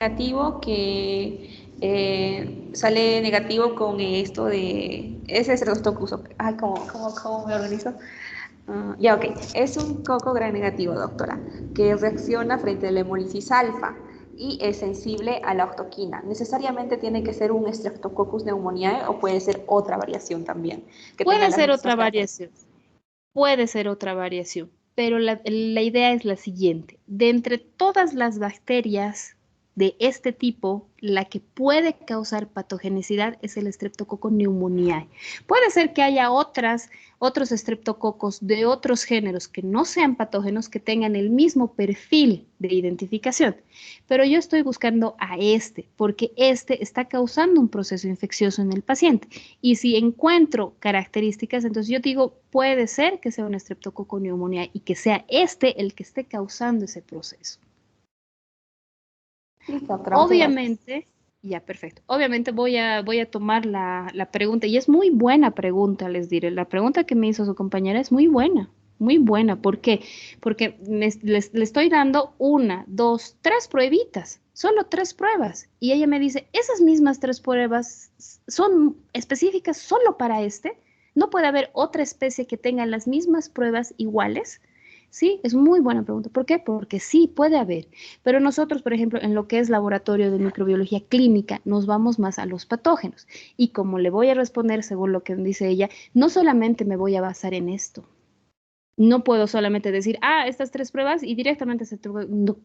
negativo que sale negativo con esto de ese Streptococcus. Ay, ¿cómo me organizo? Ya, ok. Es un coco gran negativo, doctora, que reacciona frente a la hemólisis alfa y es sensible a la octoquina. ¿Necesariamente tiene que ser un Streptococcus pneumoniae o puede ser otra variación también que tenga Puede las ser mismas otra características? variación. Puede ser otra variación, pero la idea es la siguiente. De entre todas las bacterias de este tipo, la que puede causar patogenicidad es el Streptococcus pneumoniae. Puede ser que haya otros estreptococos de otros géneros que no sean patógenos, que tengan el mismo perfil de identificación, pero yo estoy buscando a este, porque este está causando un proceso infeccioso en el paciente. Y si encuentro características, entonces yo digo, puede ser que sea un estreptococo neumonía y que sea este el que esté causando ese proceso. Listo, doctora, muchas gracias. Obviamente, ya, perfecto. Obviamente voy a tomar la pregunta, y es muy buena pregunta, les diré. La pregunta que me hizo su compañera es muy buena, muy buena. ¿Por qué? Porque le estoy dando una, dos, tres pruebitas, solo tres pruebas. Y ella me dice, esas mismas tres pruebas son específicas solo para este. No puede haber otra especie que tenga las mismas pruebas iguales. Sí, es muy buena pregunta. ¿Por qué? Porque sí puede haber. Pero nosotros, por ejemplo, en lo que es laboratorio de microbiología clínica, nos vamos más a los patógenos. Y como le voy a responder según lo que dice ella, no solamente me voy a basar en esto. No puedo solamente decir, estas tres pruebas y directamente se... No.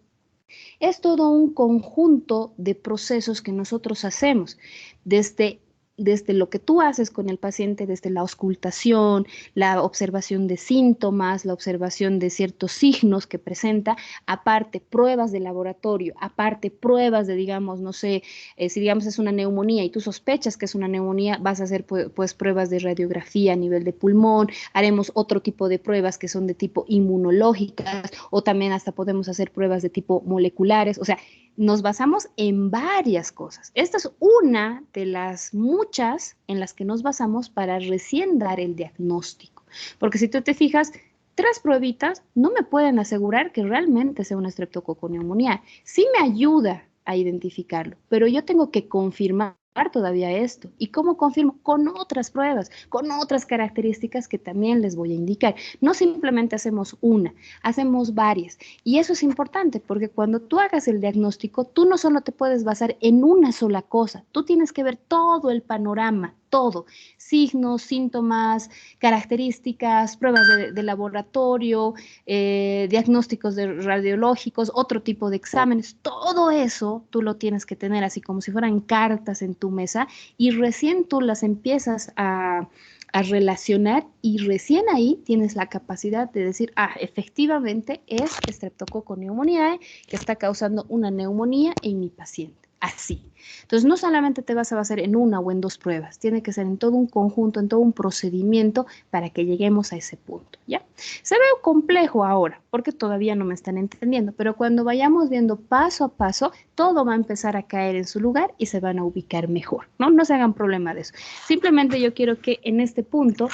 Es todo un conjunto de procesos que nosotros hacemos, desde, desde lo que tú haces con el paciente, desde la auscultación, la observación de síntomas, la observación de ciertos signos que presenta, aparte pruebas de laboratorio, aparte pruebas de, digamos, no sé, si digamos es una neumonía y tú sospechas que es una neumonía, vas a hacer pues pruebas de radiografía a nivel de pulmón, haremos otro tipo de pruebas que son de tipo inmunológicas o también hasta podemos hacer pruebas de tipo moleculares, o sea, nos basamos en varias cosas. Esta es una de las muchas en las que nos basamos para recién dar el diagnóstico. Porque si tú te fijas, tres pruebitas no me pueden asegurar que realmente sea una estreptococo neumonía. Sí me ayuda a identificarlo, pero yo tengo que confirmar todavía esto. ¿Y cómo confirmo? Con otras pruebas, con otras características que también les voy a indicar. No simplemente hacemos una, hacemos varias. Y eso es importante porque cuando tú hagas el diagnóstico, tú no solo te puedes basar en una sola cosa, tú tienes que ver todo el panorama, todo, signos, síntomas, características, pruebas de laboratorio, diagnósticos radiológicos, otro tipo de exámenes, todo eso tú lo tienes que tener así como si fueran cartas en tu mesa y recién tú las empiezas a relacionar y recién ahí tienes la capacidad de decir, efectivamente es Streptococcus pneumoniae que está causando una neumonía en mi paciente. Así. Entonces, no solamente te vas a basar en una o en dos pruebas, tiene que ser en todo un conjunto, en todo un procedimiento para que lleguemos a ese punto, ¿ya? Se ve complejo ahora, porque todavía no me están entendiendo, pero cuando vayamos viendo paso a paso, todo va a empezar a caer en su lugar y se van a ubicar mejor, ¿no? No se hagan problema de eso. Simplemente yo quiero que en este punto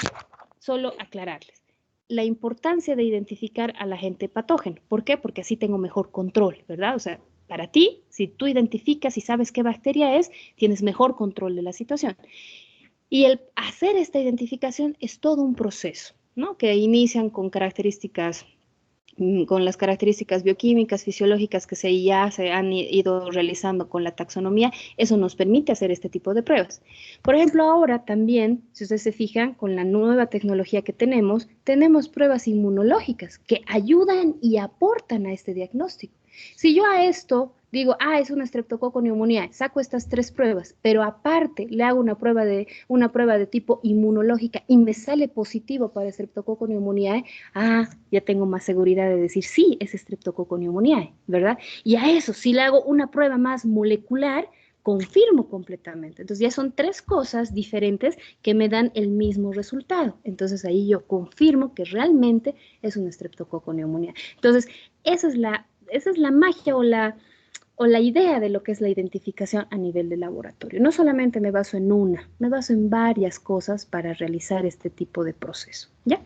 solo aclararles la importancia de identificar al agente patógeno. ¿Por qué? Porque así tengo mejor control, ¿verdad? O sea, para ti, si tú identificas y sabes qué bacteria es, tienes mejor control de la situación. Y el hacer esta identificación es todo un proceso, ¿no? Que inician con características con las características bioquímicas, fisiológicas que ya se han ido realizando con la taxonomía, eso nos permite hacer este tipo de pruebas. Por ejemplo, ahora también, si ustedes se fijan, con la nueva tecnología que tenemos pruebas inmunológicas que ayudan y aportan a este diagnóstico. Si yo a esto digo, es una estreptococo neumonía, saco estas tres pruebas, pero aparte le hago una prueba de tipo inmunológica y me sale positivo para estreptococo neumonía, ya tengo más seguridad de decir, sí, es Streptococcus pneumoniae, ¿verdad? Y a eso, si le hago una prueba más molecular, confirmo completamente. Entonces ya son tres cosas diferentes que me dan el mismo resultado. Entonces ahí yo confirmo que realmente es un Streptococcus pneumoniae. Entonces, esa es la magia o la idea de lo que es la identificación a nivel de laboratorio. No solamente me baso en una, me baso en varias cosas para realizar este tipo de proceso, ¿ya?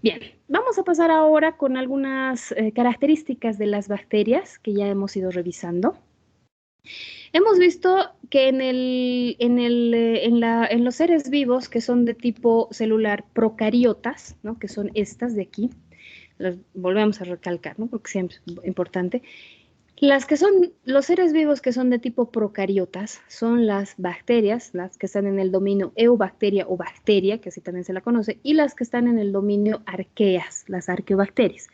Bien, vamos a pasar ahora con algunas características de las bacterias que ya hemos ido revisando. Hemos visto que en los seres vivos que son de tipo celular procariotas, ¿no? Que son estas de aquí, las volvemos a recalcar, ¿no? Porque siempre es importante. Las que son, los seres vivos que son de tipo procariotas son las bacterias, las que están en el dominio eubacteria o bacteria, que así también se la conoce, y las que están en el dominio arqueas, las arqueobacterias.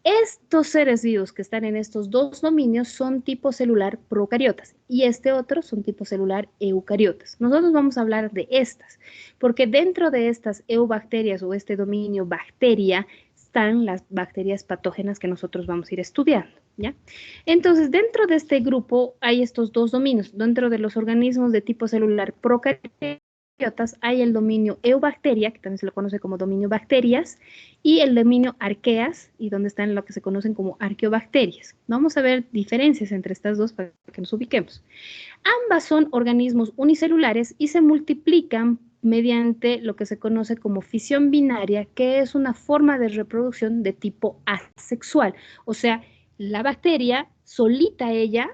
Estos seres vivos que están en estos dos dominios son tipo celular procariotas y este otro son tipo celular eucariotas. Nosotros vamos a hablar de estas, porque dentro de estas eubacterias o este dominio bacteria están las bacterias patógenas que nosotros vamos a ir estudiando, ¿ya? Entonces, dentro de este grupo hay estos dos dominios. Dentro de los organismos de tipo celular procariotas hay el dominio eubacteria, que también se lo conoce como dominio bacterias, y el dominio arqueas, y donde están lo que se conocen como arqueobacterias. Vamos a ver diferencias entre estas dos para que nos ubiquemos. Ambas son organismos unicelulares y se multiplican mediante lo que se conoce como fisión binaria, que es una forma de reproducción de tipo asexual. O sea, la bacteria solita ella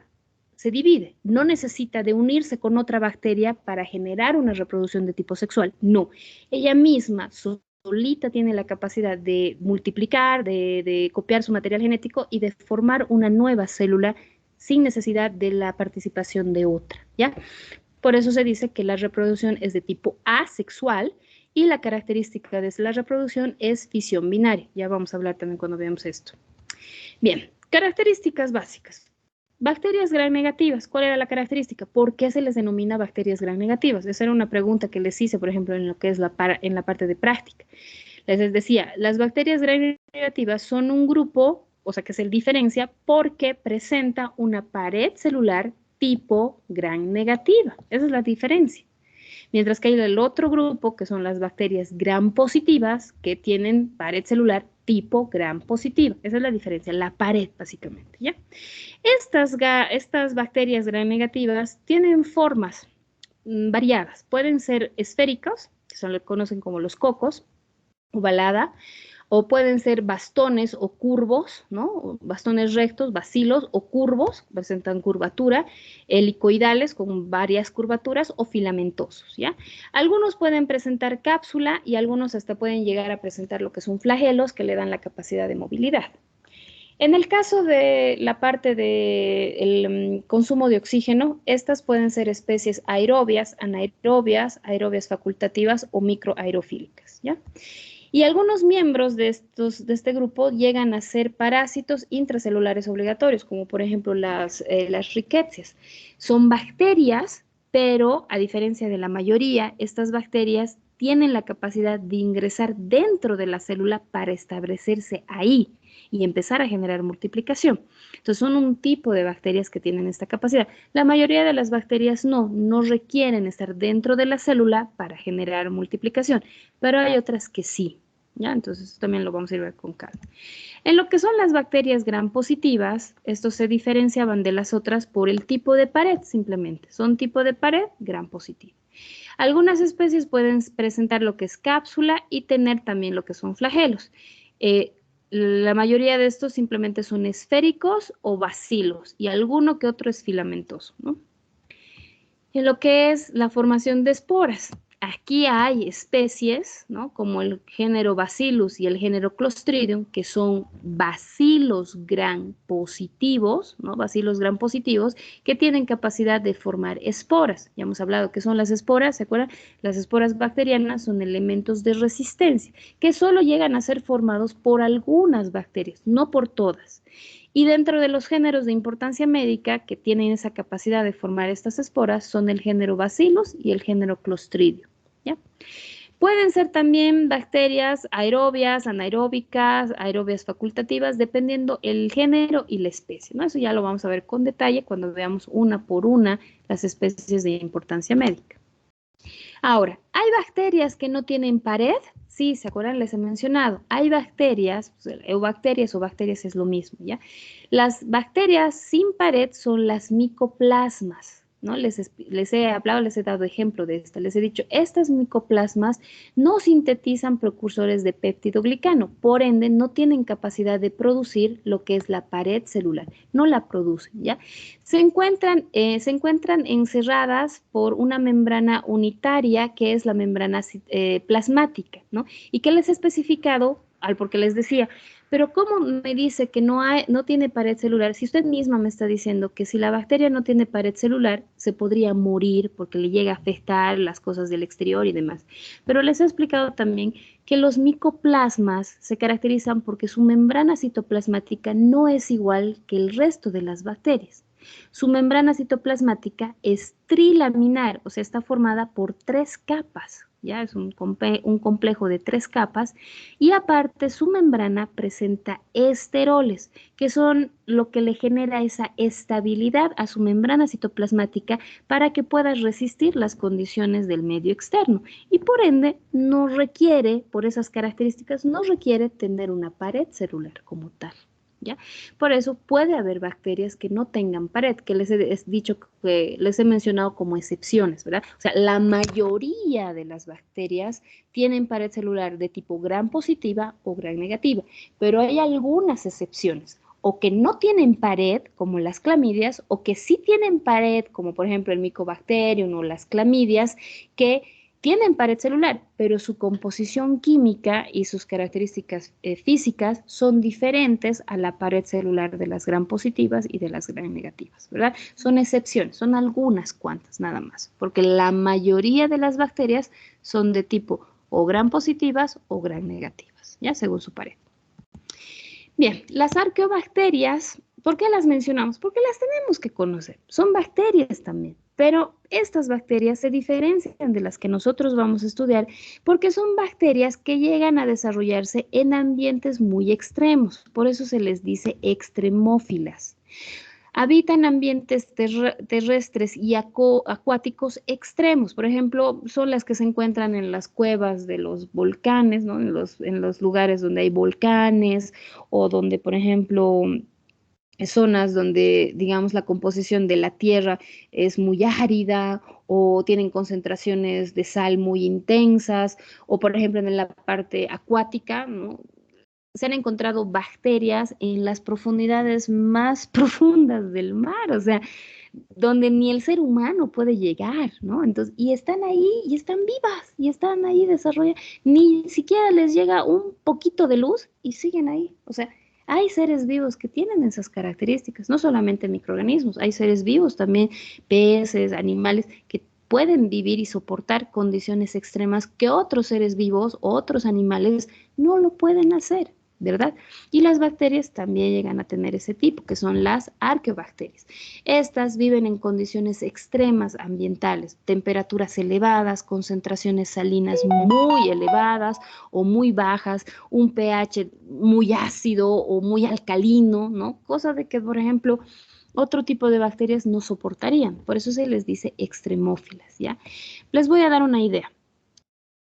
se divide, no necesita de unirse con otra bacteria para generar una reproducción de tipo sexual, no. Ella misma solita tiene la capacidad de multiplicar, de copiar su material genético y de formar una nueva célula sin necesidad de la participación de otra, ¿ya? Por eso se dice que la reproducción es de tipo asexual y la característica de la reproducción es fisión binaria. Ya vamos a hablar también cuando veamos esto. Bien, características básicas. Bacterias gram negativas, ¿cuál era la característica? ¿Por qué se les denomina bacterias gram negativas? Esa era una pregunta que les hice, por ejemplo, en lo que es en la parte de práctica. Les decía, las bacterias gram negativas son un grupo, o sea, que se diferencia porque presenta una pared celular tipo gram negativa. Esa es la diferencia. Mientras que hay el otro grupo, que son las bacterias gram positivas, que tienen pared celular tipo gram positiva. Esa es la diferencia, la pared, básicamente, ¿ya? Estas bacterias gram negativas tienen formas variadas. Pueden ser esféricas, que se le conocen como los cocos, ovalada, o pueden ser bastones o curvos, ¿no? Bastones rectos, bacilos o curvos, presentan curvatura, helicoidales con varias curvaturas o filamentosos, ¿ya? Algunos pueden presentar cápsula y algunos hasta pueden llegar a presentar lo que son flagelos que le dan la capacidad de movilidad. En el caso de la parte del consumo de oxígeno, estas pueden ser especies aerobias, anaerobias, aerobias facultativas o microaerofílicas, ¿ya? Y algunos miembros de este grupo llegan a ser parásitos intracelulares obligatorios, como por ejemplo las rickettsias. Son bacterias, pero a diferencia de la mayoría, estas bacterias tienen la capacidad de ingresar dentro de la célula para establecerse ahí y empezar a generar multiplicación. Entonces son un tipo de bacterias que tienen esta capacidad. La mayoría de las bacterias no requieren estar dentro de la célula para generar multiplicación, pero hay otras que sí, ¿ya? Entonces eso también lo vamos a ir a ver con calma. En lo que son las bacterias gram positivas, estos se diferenciaban de las otras por el tipo de pared simplemente. Son tipo de pared gram positiva. Algunas especies pueden presentar lo que es cápsula y tener también lo que son flagelos. La mayoría de estos simplemente son esféricos o bacilos y alguno que otro es filamentoso, ¿no? En lo que es la formación de esporas, aquí hay especies, ¿no? Como el género Bacillus y el género Clostridium, que son bacilos gram positivos, ¿no? Bacilos gram positivos, que tienen capacidad de formar esporas. Ya hemos hablado que son las esporas, ¿se acuerdan? Las esporas bacterianas son elementos de resistencia, que solo llegan a ser formados por algunas bacterias, no por todas. Y dentro de los géneros de importancia médica que tienen esa capacidad de formar estas esporas son el género Bacillus y el género Clostridium, ¿ya? Pueden ser también bacterias aerobias, anaeróbicas, aerobias facultativas, dependiendo el género y la especie, ¿no? Eso ya lo vamos a ver con detalle cuando veamos una por una las especies de importancia médica. Ahora, ¿hay bacterias que no tienen pared? Sí, ¿se acuerdan? Les he mencionado. Hay bacterias, eubacterias o bacterias es lo mismo, ¿ya? Las bacterias sin pared son las micoplasmas. ¿no? Les he hablado, les he dado ejemplo de esto, les he dicho, estas micoplasmas no sintetizan precursores de péptidoglicano, por ende no tienen capacidad de producir lo que es la pared celular, no la producen, ¿ya? Se encuentran encerradas por una membrana unitaria que es la membrana plasmática, ¿no? Y que les he especificado, porque les decía, pero ¿cómo me dice que no tiene pared celular? Si usted misma me está diciendo que si la bacteria no tiene pared celular, se podría morir porque le llega a afectar las cosas del exterior y demás. Pero les he explicado también que los micoplasmas se caracterizan porque su membrana citoplasmática no es igual que el resto de las bacterias. Su membrana citoplasmática es trilaminar, o sea, está formada por 3 capas. Ya es un complejo de 3 capas y aparte su membrana presenta esteroles, que son lo que le genera esa estabilidad a su membrana citoplasmática para que pueda resistir las condiciones del medio externo y por ende no requiere, por esas características, no requiere tener una pared celular como tal. ¿Ya? Por eso puede haber bacterias que no tengan pared, que les he dicho, que les he mencionado como excepciones, ¿verdad? O sea, la mayoría de las bacterias tienen pared celular de tipo gram positiva o gram negativa, pero hay algunas excepciones, o que no tienen pared, como las clamidias, o que sí tienen pared, como por ejemplo el Mycobacterium o las clamidias, que tienen pared celular, pero su composición química y sus características físicas son diferentes a la pared celular de las gram positivas y de las gram negativas, ¿verdad? Son excepciones, son algunas cuantas nada más, porque la mayoría de las bacterias son de tipo o gram positivas o gram negativas, ya según su pared. Bien, las arqueobacterias, ¿por qué las mencionamos? Porque las tenemos que conocer. Son bacterias también, pero estas bacterias se diferencian de las que nosotros vamos a estudiar porque son bacterias que llegan a desarrollarse en ambientes muy extremos. Por eso se les dice extremófilas. Habitan ambientes terrestres y acuáticos extremos. Por ejemplo, son las que se encuentran en las cuevas de los volcanes, ¿no? En los lugares donde hay volcanes o donde, por ejemplo, zonas donde, digamos, la composición de la tierra es muy árida o tienen concentraciones de sal muy intensas, o por ejemplo en la parte acuática, ¿no? Se han encontrado bacterias en las profundidades más profundas del mar, o sea, donde ni el ser humano puede llegar, ¿no? Entonces, y están ahí, y están vivas, y están ahí desarrolladas, ni siquiera les llega un poquito de luz y siguen ahí, o sea, hay seres vivos que tienen esas características, no solamente microorganismos, hay seres vivos también, peces, animales, que pueden vivir y soportar condiciones extremas que otros seres vivos, otros animales, no lo pueden hacer. ¿Verdad? Y las bacterias también llegan a tener ese tipo, que son las arqueobacterias. Estas viven en condiciones extremas ambientales, temperaturas elevadas, concentraciones salinas muy elevadas o muy bajas, un pH muy ácido o muy alcalino, ¿no? Cosa de que, por ejemplo, otro tipo de bacterias no soportarían. Por eso se les dice extremófilas, ¿ya? Les voy a dar una idea.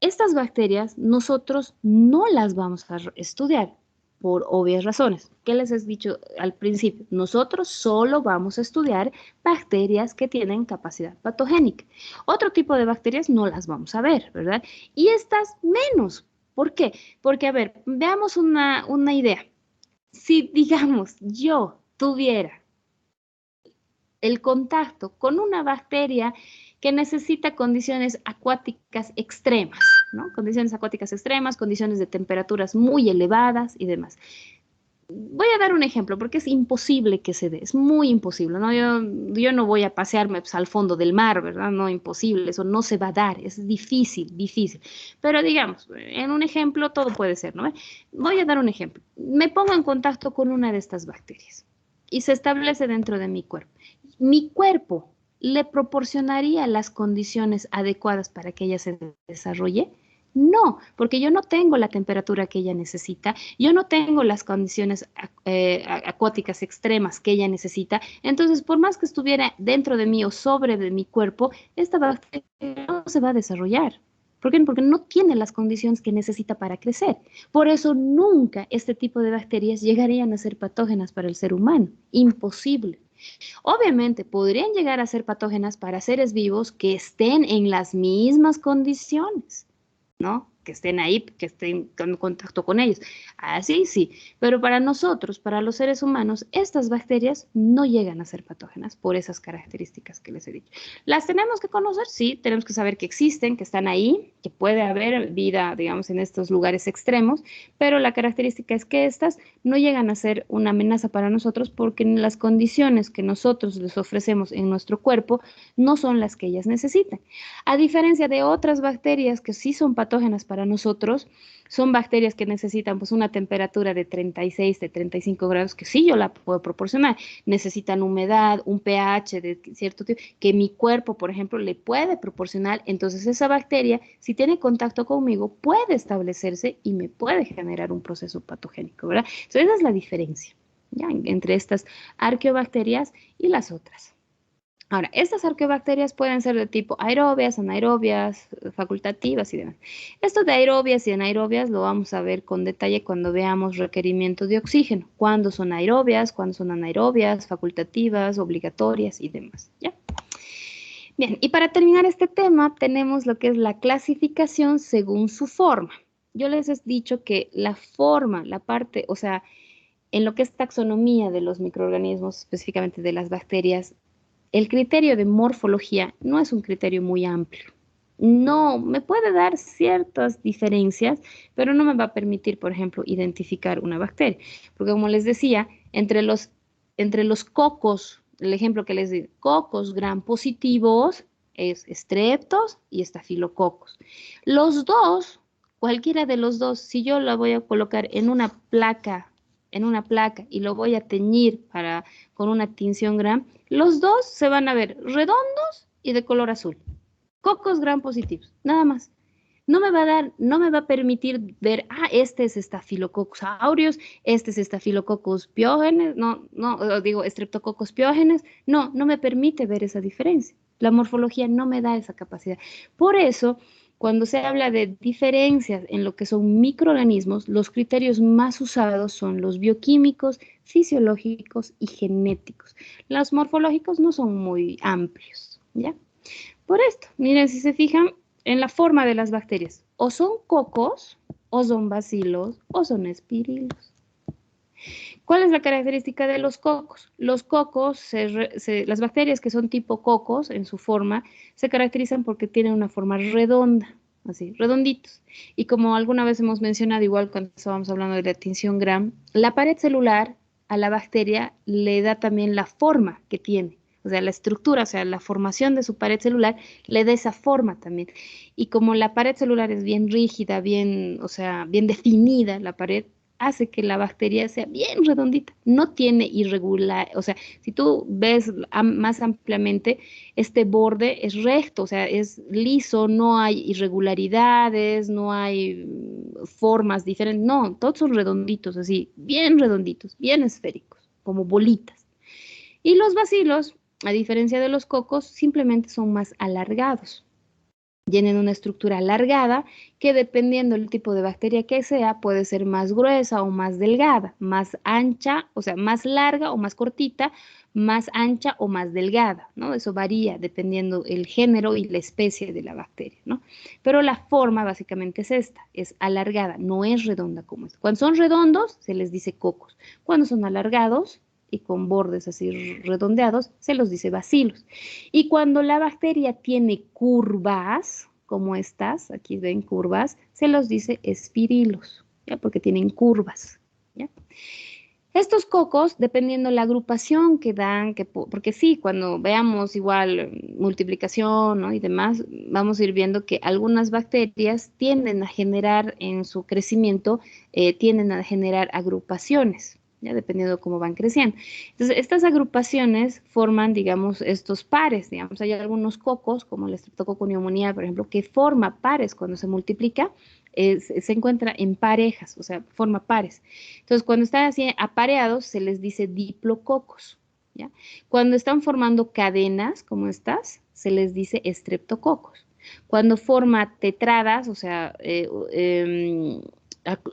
Estas bacterias nosotros no las vamos a estudiar por obvias razones. ¿Qué les he dicho al principio? Nosotros solo vamos a estudiar bacterias que tienen capacidad patogénica. Otro tipo de bacterias no las vamos a ver, ¿verdad? Y estas menos. ¿Por qué? Porque, a ver, veamos una idea. Si, digamos, yo tuviera el contacto con una bacteria que necesita condiciones acuáticas extremas, ¿no? Condiciones acuáticas extremas, condiciones de temperaturas muy elevadas y demás. Voy a dar un ejemplo porque es imposible que se dé, es muy imposible, ¿no? Yo no voy a pasearme pues, al fondo del mar, ¿verdad? No, imposible, eso no se va a dar, es difícil, difícil. Pero digamos, en un ejemplo todo puede ser, ¿no? Voy a dar un ejemplo. Me pongo en contacto con una de estas bacterias y se establece dentro de mi cuerpo. Mi cuerpo le proporcionaría las condiciones adecuadas para que ella se desarrolle. No, porque yo no tengo la temperatura que ella necesita, yo no tengo las condiciones acuáticas extremas que ella necesita. Entonces, por más que estuviera dentro de mí o sobre de mi cuerpo, esta bacteria no se va a desarrollar. ¿Por qué? Porque no tiene las condiciones que necesita para crecer. Por eso nunca este tipo de bacterias llegarían a ser patógenas para el ser humano. Imposible. Obviamente, podrían llegar a ser patógenas para seres vivos que estén en las mismas condiciones, ¿no? Que estén ahí, que estén en contacto con ellos. Así sí, pero para nosotros, para los seres humanos, estas bacterias no llegan a ser patógenas por esas características que les he dicho. ¿Las tenemos que conocer? Sí, tenemos que saber que existen, que están ahí, que puede haber vida, digamos, en estos lugares extremos, pero la característica es que estas no llegan a ser una amenaza para nosotros porque las condiciones que nosotros les ofrecemos en nuestro cuerpo no son las que ellas necesitan. A diferencia de otras bacterias que sí son patógenas para nosotros, son bacterias que necesitan pues una temperatura de 36, de 35 grados, que sí yo la puedo proporcionar. Necesitan humedad, un pH de cierto tipo, que mi cuerpo, por ejemplo, le puede proporcionar. Entonces esa bacteria, si tiene contacto conmigo, puede establecerse y me puede generar un proceso patogénico, ¿verdad? Entonces esa es la diferencia, ¿ya? Entre estas arqueobacterias y las otras. Ahora, estas arqueobacterias pueden ser de tipo aerobias, anaerobias, facultativas y demás. Esto de aerobias y anaerobias lo vamos a ver con detalle cuando veamos requerimiento de oxígeno. Cuándo son aerobias, cuándo son anaerobias, facultativas, obligatorias y demás, ¿ya? Bien, y para terminar este tema tenemos lo que es la clasificación según su forma. Yo les he dicho que la forma, la parte, o sea, en lo que es taxonomía de los microorganismos, específicamente de las bacterias, el criterio de morfología no es un criterio muy amplio. No, me puede dar ciertas diferencias, pero no me va a permitir, por ejemplo, identificar una bacteria. Porque como les decía, entre los cocos, el ejemplo que les di, cocos gram positivos es estreptos y estafilococos. Los dos, cualquiera de los dos, si yo la voy a colocar en una placa y lo voy a teñir con una tinción gram, los dos se van a ver redondos y de color azul. Cocos gram positivos, nada más. No me va a permitir ver, este es Staphylococcus aureus, este es Staphylococcus pyogenes, no, digo Streptococcus pyogenes, no me permite ver esa diferencia. La morfología no me da esa capacidad. Por eso, cuando se habla de diferencias en lo que son microorganismos, los criterios más usados son los bioquímicos, fisiológicos y genéticos. Los morfológicos no son muy amplios, ¿ya? Por esto, miren, si se fijan en la forma de las bacterias, o son cocos, o son bacilos, o son espirilos. ¿Cuál es la característica de los cocos? Los cocos, las bacterias que son tipo cocos en su forma, se caracterizan porque tienen una forma redonda, así, redonditos. Y como alguna vez hemos mencionado, igual cuando estábamos hablando de la tinción Gram, la pared celular a la bacteria le da también la forma que tiene. O sea, la estructura, o sea, la formación de su pared celular le da esa forma también. Y como la pared celular es bien rígida, bien, o sea, bien definida la pared, hace que la bacteria sea bien redondita, no tiene irregular, o sea, si tú ves más ampliamente, este borde es recto, o sea, es liso, no hay irregularidades, no hay formas diferentes, no, todos son redonditos, así, bien redonditos, bien esféricos, como bolitas. Y los bacilos, a diferencia de los cocos, simplemente son más alargados. Tienen una estructura alargada que dependiendo del tipo de bacteria que sea, puede ser más gruesa o más delgada, más ancha, o sea, más larga o más cortita, más ancha o más delgada, ¿no? Eso varía dependiendo el género y la especie de la bacteria, ¿no? Pero la forma básicamente es esta, es alargada, no es redonda como esta. Cuando son redondos, se les dice cocos. Cuando son alargados y con bordes así redondeados, se los dice bacilos. Y cuando la bacteria tiene curvas, como estas, aquí ven curvas, se los dice espirilos, ¿ya? Porque tienen curvas, ¿ya? Estos cocos, dependiendo la agrupación que dan, porque sí, cuando veamos igual multiplicación, ¿no? y demás, vamos a ir viendo que algunas bacterias tienden a generar en su crecimiento, tienden a generar agrupaciones, ¿ya? Dependiendo de cómo van creciendo. Entonces, estas agrupaciones forman, digamos, estos pares, digamos, hay algunos cocos, como el Streptococcus pneumoniae, por ejemplo, que forma pares cuando se multiplica, se encuentra en parejas, o sea, forma pares. Entonces, cuando están así apareados, se les dice diplococos, ¿ya? Cuando están formando cadenas, como estas, se les dice estreptococos. Cuando forma tetradas, o sea,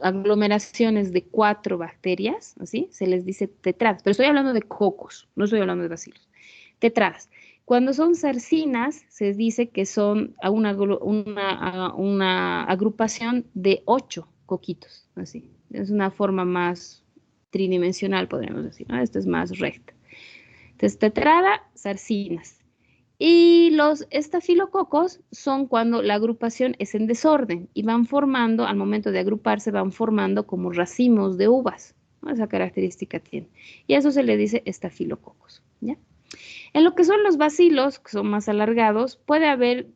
aglomeraciones de 4 bacterias, ¿así? Se les dice tetradas, pero estoy hablando de cocos, no estoy hablando de bacilos. Tetradas. Cuando son sarcinas, se dice que son una agrupación de 8 coquitos, así. Es una forma más tridimensional, podríamos decir, ¿no? Esto es más recta. Entonces, tetrada, sarcinas. Y los estafilococos son cuando la agrupación es en desorden y van formando, al momento de agruparse, van formando como racimos de uvas, ¿no? Esa característica tiene. Y a eso se le dice estafilococos, ¿ya? En lo que son los bacilos, que son más alargados, puede haber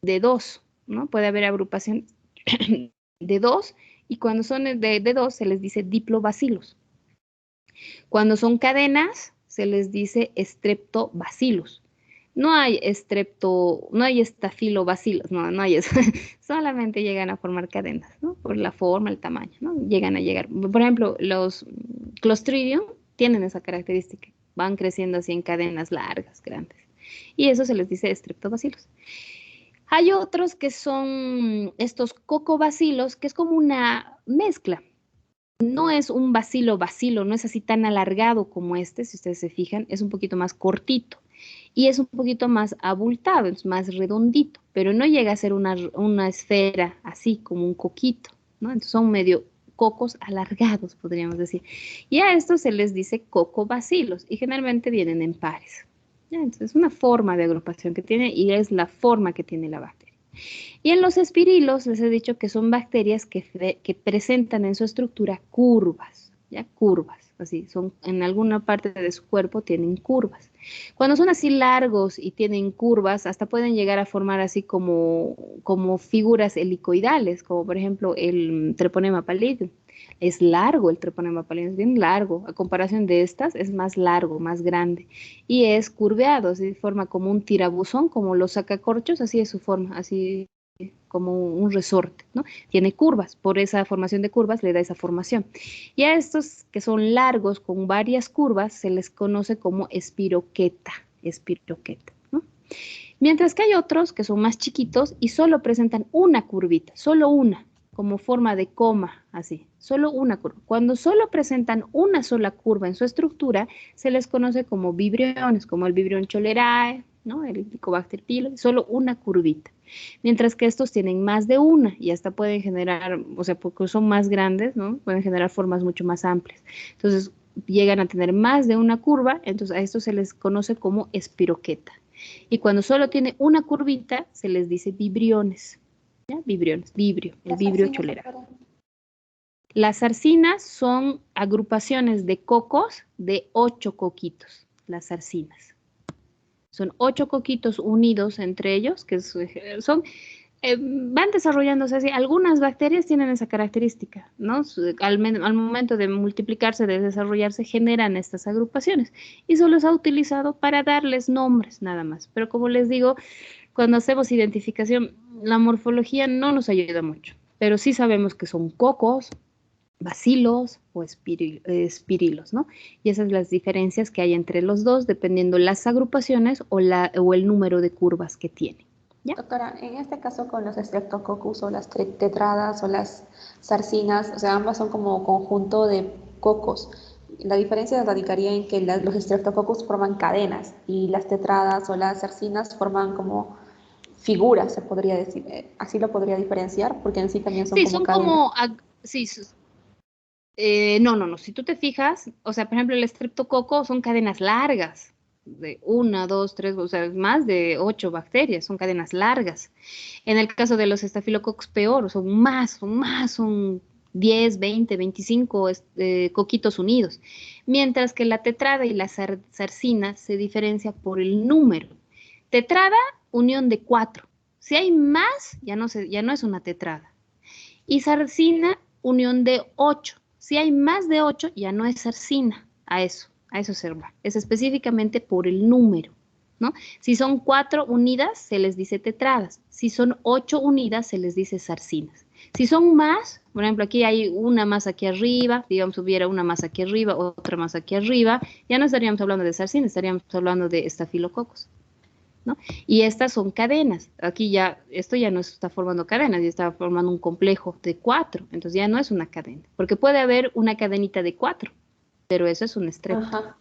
de 2, ¿no? Puede haber agrupación de 2 y cuando son de 2 se les dice diplobacilos. Cuando son cadenas se les dice streptobacillus. No hay estafilobacilos, no hay eso. Solamente llegan a formar cadenas, ¿no? Por la forma, el tamaño, ¿no? Llegan a llegar. Por ejemplo, los Clostridium tienen esa característica. Van creciendo así en cadenas largas, grandes. Y eso se les dice streptobacilos. Hay otros que son estos cocobacilos, que es como una mezcla. No es un bacilo, no es así tan alargado como este, si ustedes se fijan, es un poquito más cortito y es un poquito más abultado, es más redondito, pero no llega a ser una esfera así como un coquito, ¿no? Entonces son medio cocos alargados, podríamos decir. Y a estos se les dice cocobacilos y generalmente vienen en pares. ¿Ya? Entonces es una forma de agrupación que tiene y es la forma que tiene la bacteria. Y en los espirilos les he dicho que son bacterias que presentan en su estructura curvas, ¿ya? Curvas, así, son en alguna parte de su cuerpo tienen curvas. Cuando son así largos y tienen curvas, hasta pueden llegar a formar así como figuras helicoidales, como por ejemplo el Treponema pallidum. Es largo el Treponema pallidum, es bien largo. A comparación de estas, es más largo, más grande. Y es curveado, así forma como un tirabuzón, como los sacacorchos, así es su forma, así como un resorte, ¿no? Tiene curvas, por esa formación de curvas le da esa formación. Y a estos que son largos con varias curvas se les conoce como espiroqueta, ¿no? Mientras que hay otros que son más chiquitos y solo presentan una curvita, solo una, como forma de coma, así, solo una curva. Cuando solo presentan una sola curva en su estructura, se les conoce como vibriones, como el vibrión cholerae, ¿no? El Helicobacter pylori, solo una curvita. Mientras que estos tienen más de una y hasta pueden generar, o sea, porque son más grandes, ¿no? Pueden generar formas mucho más amplias. Entonces, llegan a tener más de una curva, entonces a esto se les conoce como espiroqueta. Y cuando solo tiene una curvita, se les dice vibriones. ¿Ya? Vibriones, vibrio, el vibrio cholera. Las zarcinas son agrupaciones de cocos de 8 coquitos, las zarcinas. Son 8 coquitos unidos entre ellos, que son, van desarrollándose así. Algunas bacterias tienen esa característica, ¿no? Al momento de multiplicarse, de desarrollarse, generan estas agrupaciones. Y solo se ha utilizado para darles nombres, nada más. Pero como les digo, cuando hacemos identificación, la morfología no nos ayuda mucho. Pero sí sabemos que son cocos, bacilos o espirilos, ¿no? Y esas son las diferencias que hay entre los dos, dependiendo las agrupaciones o el número de curvas que tienen. ¿Ya? Doctora, en este caso con los Streptococcus o las tetradas o las sarcinas, o sea, ambas son como conjunto de cocos. La diferencia radicaría en que los Streptococcus forman cadenas y las tetradas o las sarcinas forman como figuras, se podría decir. Así lo podría diferenciar, porque en sí también son Sí, como son cadenas. sí, no. Si tú te fijas, o sea, por ejemplo, el estreptococo son cadenas largas, de una, dos, tres, o sea, más de 8 bacterias, son cadenas largas. En el caso de los estafilococos, peor, son 10, 20, 25 coquitos unidos. Mientras que la tetrada y la zarcina se diferencia por el número. Tetrada, unión de 4. Si hay más, ya no es una tetrada. Y zarcina, unión de 8. Si hay más de 8, ya no es zarcina. A eso se va. Es específicamente por el número, ¿no? Si son 4 unidas, se les dice tetradas. Si son 8 unidas, se les dice zarcinas. Si son más, por ejemplo, aquí hay una más aquí arriba, digamos, hubiera una más aquí arriba, otra más aquí arriba, ya no estaríamos hablando de zarcinas, estaríamos hablando de estafilococos. ¿no? Y estas son cadenas. Aquí ya, esto ya no está formando cadenas, ya está formando un complejo de 4. Entonces ya no es una cadena, porque puede haber una cadenita de 4, pero eso es un estrepto. Ajá.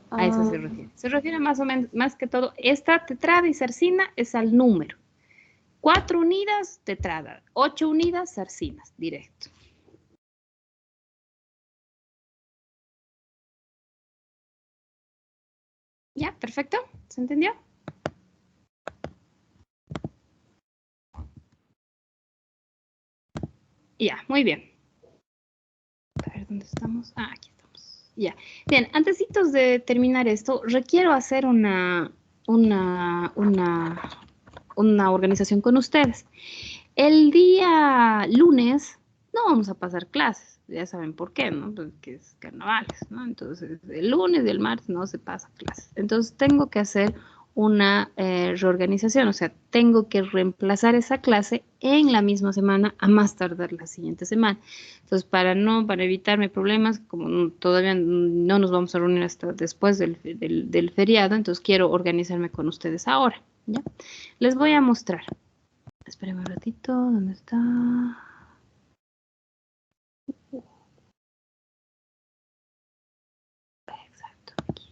A eso Ah, se refiere. Se refiere más o menos, más que todo, esta tetrada y sarcina es al número. 4 unidas, tetrada. 8 unidas, sarcinas, directo. ¿Ya? ¿Perfecto? ¿Se entendió? Ya, muy bien. A ver, ¿dónde estamos? Ah, aquí estamos. Ya. Bien, antesitos de terminar esto, requiero hacer una organización con ustedes. El día lunes no vamos a pasar clases, ya saben por qué, ¿no? Porque es carnavales, ¿no? Entonces, el lunes y el martes no se pasa clases. Entonces, tengo que hacer una reorganización, o sea, tengo que reemplazar esa clase en la misma semana, a más tardar la siguiente semana. Entonces, para evitarme problemas, como todavía no nos vamos a reunir hasta después del feriado, entonces quiero organizarme con ustedes ahora, ¿ya? Les voy a mostrar. Espérenme un ratito, ¿dónde está? Exacto, aquí.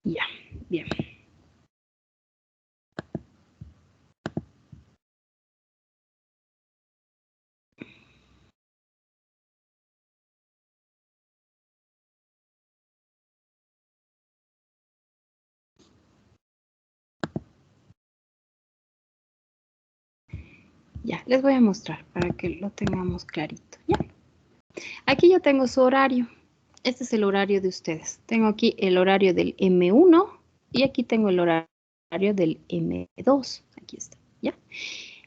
Ya, bien. Ya, les voy a mostrar para que lo tengamos clarito. Ya. Aquí yo tengo su horario. Este es el horario de ustedes. Tengo aquí el horario del M1 y aquí tengo el horario del M2. Aquí está, ¿ya?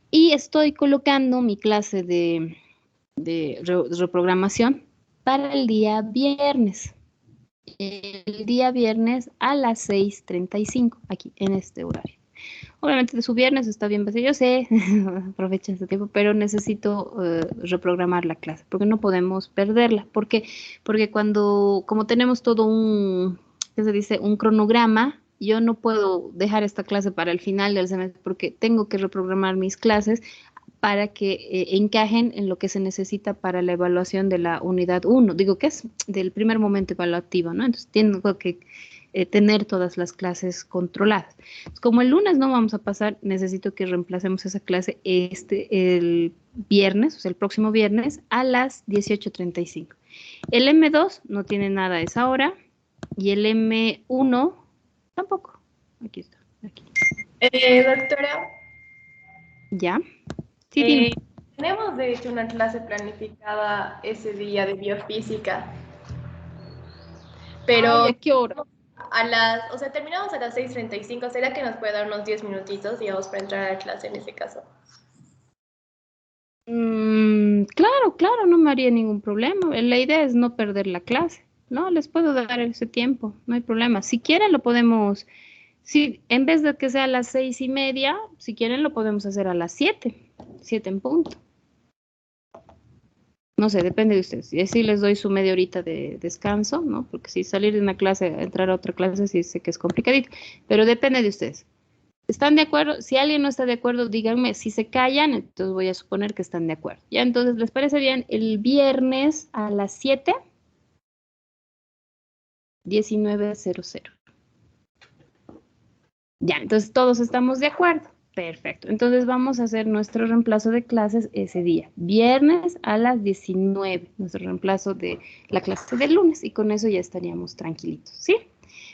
Y estoy colocando mi clase de reprogramación para el día viernes. El día viernes a las 6:35, aquí en este horario. Obviamente de su viernes está bien, pues yo sé, aprovechen este tiempo, pero necesito reprogramar la clase, porque no podemos perderla. ¿Por qué? Porque como tenemos todo ¿qué se dice? Un cronograma, yo no puedo dejar esta clase para el final del semestre, porque tengo que reprogramar mis clases para que encajen en lo que se necesita para la evaluación de la unidad 1. Digo que es del primer momento evaluativo, ¿no? Entonces tengo que tener todas las clases controladas. Como el lunes no vamos a pasar, necesito que reemplacemos esa clase el viernes, o sea, el próximo viernes a las 18:35. El M2 no tiene nada a esa hora y el M1 tampoco. Aquí está. Aquí. Doctora, ¿Ya? Sí, dime. tenemos de hecho una clase planificada ese día de biofísica, Ay, pero ¿a qué hora? o sea, terminamos a las 6:35. ¿Será que nos puede dar unos 10 minutitos, digamos, para entrar a la clase en ese caso? Claro, claro, no me haría ningún problema. La idea es no perder la clase. No, les puedo dar ese tiempo, no hay problema. Si quieren, lo podemos, si en vez de que sea a las 6:30, si quieren, lo podemos hacer a las 7 en punto. No sé, depende de ustedes. Y así les doy su media horita de descanso, ¿no? Porque si salir de una clase, entrar a otra clase, sí sé que es complicadito, pero depende de ustedes. ¿Están de acuerdo? Si alguien no está de acuerdo, díganme. Si se callan, entonces voy a suponer que están de acuerdo. Ya, entonces, ¿les parece bien el viernes a las 7:19:00? Ya, entonces todos estamos de acuerdo. Perfecto. Entonces vamos a hacer nuestro reemplazo de clases ese día, viernes a las 19, nuestro reemplazo de la clase del lunes, y con eso ya estaríamos tranquilitos, ¿sí?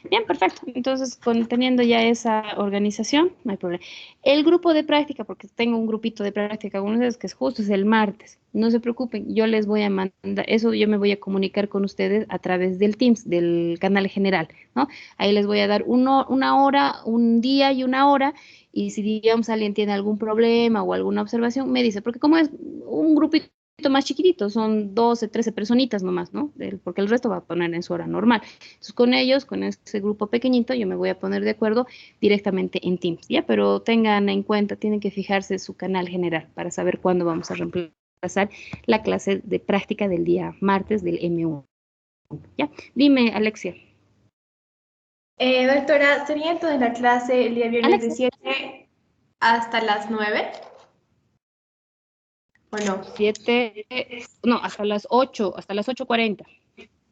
Bien, perfecto. Entonces, teniendo ya esa organización, no hay problema. El grupo de práctica, porque tengo un grupito de práctica con ustedes que es el martes. No se preocupen, yo les voy a mandar, eso yo me voy a comunicar con ustedes a través del Teams, del canal general, ¿no? Ahí les voy a dar una hora, un día y una hora, y si digamos alguien tiene algún problema o alguna observación, me dice, porque como es un grupito más chiquitito, son 12, 13 personitas nomás, ¿no? Porque el resto va a poner en su hora normal. Entonces, con ellos, con ese grupo pequeñito, yo me voy a poner de acuerdo directamente en Teams, ¿ya? Pero tengan en cuenta, tienen que fijarse su canal general para saber cuándo vamos a reemplazar la clase de práctica del día martes del M1, ¿ya? Dime, Alexia. Doctora, ¿sería entonces la clase el día viernes de Alexia. 7 hasta las 9? ¿O no? 7, no, hasta las 8:40.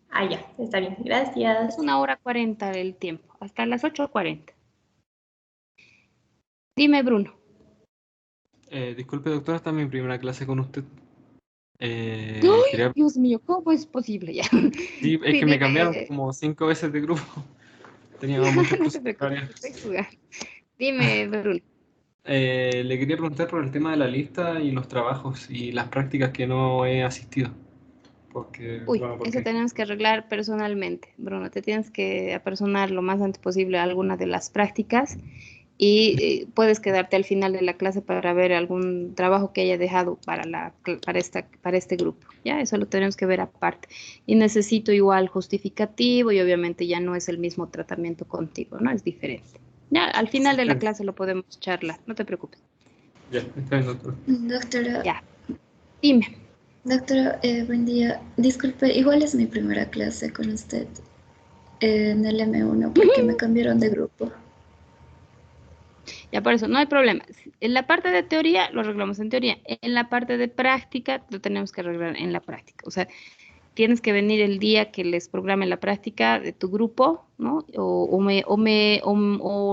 Ah, ya, está bien, Es gracias. 1:40 del tiempo, hasta las 8:40. Dime, Bruno. Disculpe, doctora, esta es mi primera clase con usted. ¡Ay, Dios mío! ¿Cómo es posible ya? Sí, es Sí, que me dime. cambiaron como 5 veces de grupo. Tenía muchas No cosas te preocupes, varias. estoy jugando. Dime, Bruno. Le quería preguntar por el tema de la lista y los trabajos y las prácticas que no he asistido. Uy, Bueno, eso porque tenemos que arreglar personalmente, Bruno. Te tienes que apersonar lo más antes posible a alguna de las prácticas y puedes quedarte al final de la clase para ver algún trabajo que haya dejado para este grupo. Ya, eso lo tenemos que ver aparte. Y necesito igual justificativo y obviamente ya no es el mismo tratamiento contigo, ¿no? Es diferente. Ya, al final de la clase lo podemos charlar, no te preocupes. ya, está bien, doctor. Doctora, Ya, dime. doctora, buen día. Disculpe, igual es mi primera clase con usted en el M1 porque me cambiaron de grupo. Ya por eso, no hay problema. En la parte de teoría lo arreglamos en teoría. En la parte de práctica lo tenemos que arreglar en la práctica. O sea, tienes que venir el día que les programe la práctica de tu grupo, ¿no? O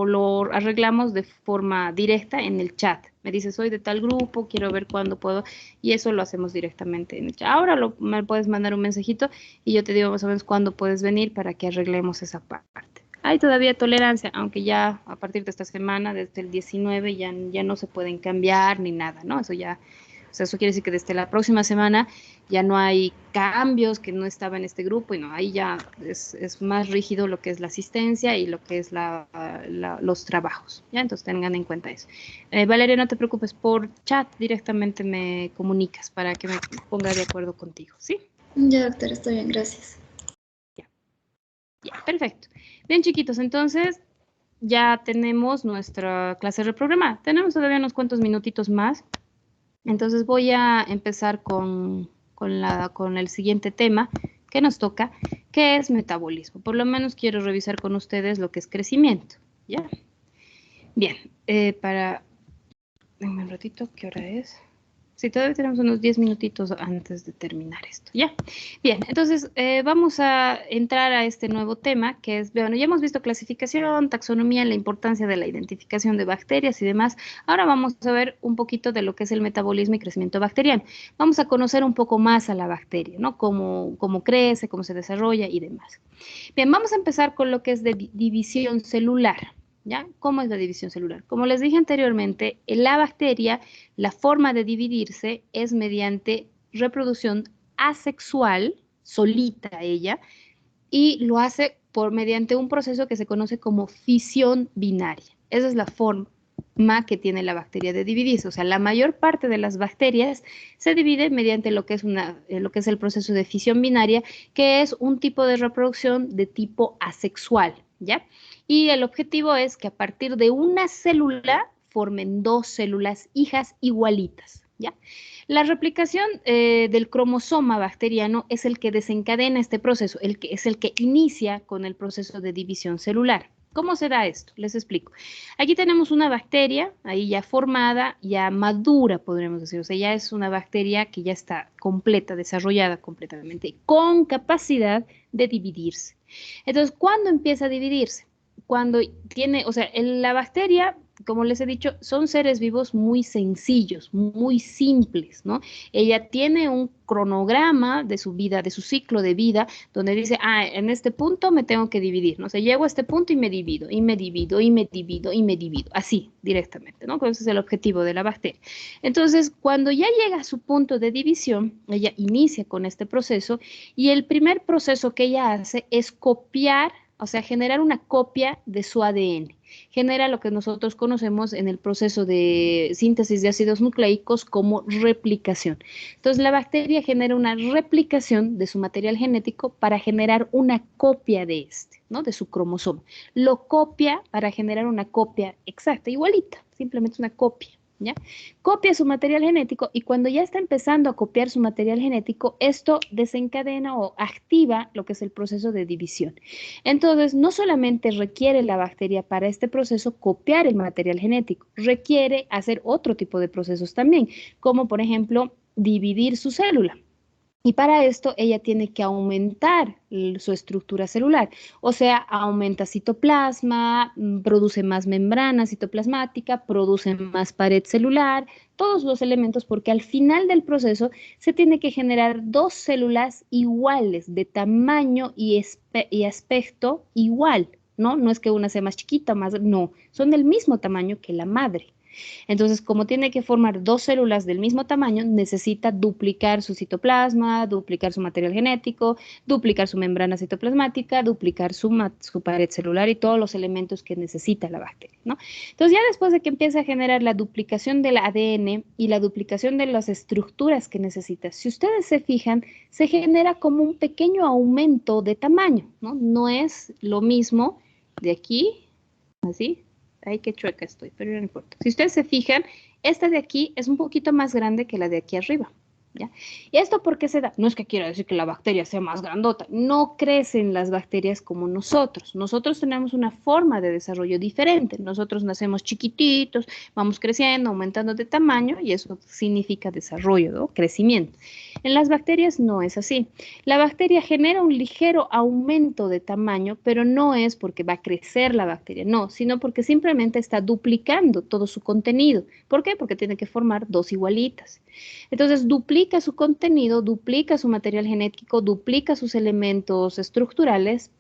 lo arreglamos de forma directa en el chat. Me dices, soy de tal grupo, quiero ver cuándo puedo, y eso lo hacemos directamente en el chat. Ahora me puedes mandar un mensajito y yo te digo más o menos cuándo puedes venir para que arreglemos esa parte. Hay todavía tolerancia, aunque ya a partir de esta semana, desde el 19, ya no se pueden cambiar ni nada, ¿no? Eso ya, o sea, eso quiere decir que desde la próxima semana ya no hay cambios, que no estaba en este grupo, y no, ahí ya es más rígido lo que es la asistencia y lo que es los trabajos, ¿ya? Entonces tengan en cuenta eso. Valeria, no te preocupes, por chat directamente me comunicas para que me ponga de acuerdo contigo, ¿sí? Ya, doctora, está bien, gracias. Ya, perfecto. Bien, chiquitos, entonces ya tenemos nuestra clase reprogramada. Tenemos todavía unos cuantos minutitos más. Entonces voy a empezar con el siguiente tema que nos toca, que es metabolismo. Por lo menos quiero revisar con ustedes lo que es crecimiento, ¿ya? Bien, denme un ratito, ¿qué hora es? Sí, todavía tenemos unos 10 minutitos antes de terminar esto, ¿ya? Bien, entonces vamos a entrar a este nuevo tema, que es, bueno, ya hemos visto clasificación, taxonomía, la importancia de la identificación de bacterias y demás. Ahora vamos a ver un poquito de lo que es el metabolismo y crecimiento bacteriano. Vamos a conocer un poco más a la bacteria, ¿no? Cómo crece, cómo se desarrolla y demás. Bien, vamos a empezar con lo que es de división celular. ¿Ya? ¿Cómo es la división celular? Como les dije anteriormente, en la bacteria, la forma de dividirse es mediante reproducción asexual, solita ella, y lo hace mediante un proceso que se conoce como fisión binaria. Esa es la forma que tiene la bacteria de dividirse. O sea, la mayor parte de las bacterias se divide mediante lo que es el proceso de fisión binaria, que es un tipo de reproducción de tipo asexual, ¿ya? Y el objetivo es que a partir de una célula formen dos células hijas igualitas, ¿ya? La replicación del cromosoma bacteriano es el que desencadena este proceso, es el que inicia con el proceso de división celular. ¿Cómo se da esto? Les explico. Aquí tenemos una bacteria, ahí ya formada, ya madura, podríamos decir. O sea, ya es una bacteria que ya está completa, desarrollada completamente, con capacidad de dividirse. Entonces, ¿cuándo empieza a dividirse? Cuando tiene, o sea, la bacteria, como les he dicho, son seres vivos muy sencillos, muy simples, ¿no? Ella tiene un cronograma de su vida, de su ciclo de vida, donde dice, en este punto me tengo que dividir, ¿no? O sea, llego a este punto y me divido, y me divido, y me divido, y me divido, así, directamente, ¿no? Ese es el objetivo de la bacteria. Entonces, cuando ya llega a su punto de división, ella inicia con este proceso, y el primer proceso que ella hace es copiar, o sea, generar una copia de su ADN. genera lo que nosotros conocemos en el proceso de síntesis de ácidos nucleicos como replicación. Entonces, la bacteria genera una replicación de su material genético para generar una copia de este, ¿no? De su cromosoma. Lo copia para generar una copia exacta, igualita, simplemente una copia. ¿Ya? Copia su material genético y cuando ya está empezando a copiar su material genético, esto desencadena o activa lo que es el proceso de división. Entonces, no solamente requiere la bacteria para este proceso copiar el material genético, requiere hacer otro tipo de procesos también, como por ejemplo dividir su célula. Y para esto ella tiene que aumentar su estructura celular, o sea, aumenta citoplasma, produce más membrana citoplasmática, produce más pared celular, todos los elementos, porque al final del proceso se tiene que generar dos células iguales de tamaño y aspecto igual, ¿no? No es que una sea más chiquita, más, no, son del mismo tamaño que la madre. Entonces, como tiene que formar dos células del mismo tamaño, necesita duplicar su citoplasma, duplicar su material genético, duplicar su membrana citoplasmática, duplicar su pared celular y todos los elementos que necesita la bacteria, ¿no? Entonces, ya después de que empieza a generar la duplicación del ADN y la duplicación de las estructuras que necesita, si ustedes se fijan, se genera como un pequeño aumento de tamaño, ¿no? No es lo mismo de aquí, así. Ay, qué chueca estoy, pero no importa. Si ustedes se fijan, esta de aquí es un poquito más grande que la de aquí arriba, ¿ya? ¿Y esto por qué se da? No es que quiera decir que la bacteria sea más grandota, no crecen las bacterias como nosotros. Nosotros tenemos una forma de desarrollo diferente. Nosotros nacemos chiquititos, vamos creciendo, aumentando de tamaño y eso significa desarrollo, ¿no? Crecimiento. En las bacterias no es así. La bacteria genera un ligero aumento de tamaño, pero no es porque va a crecer la bacteria, no, sino porque simplemente está duplicando todo su contenido. ¿Por qué? Porque tiene que formar dos igualitas. Entonces, duplica su contenido, duplica su material genético, duplica sus elementos estructurales,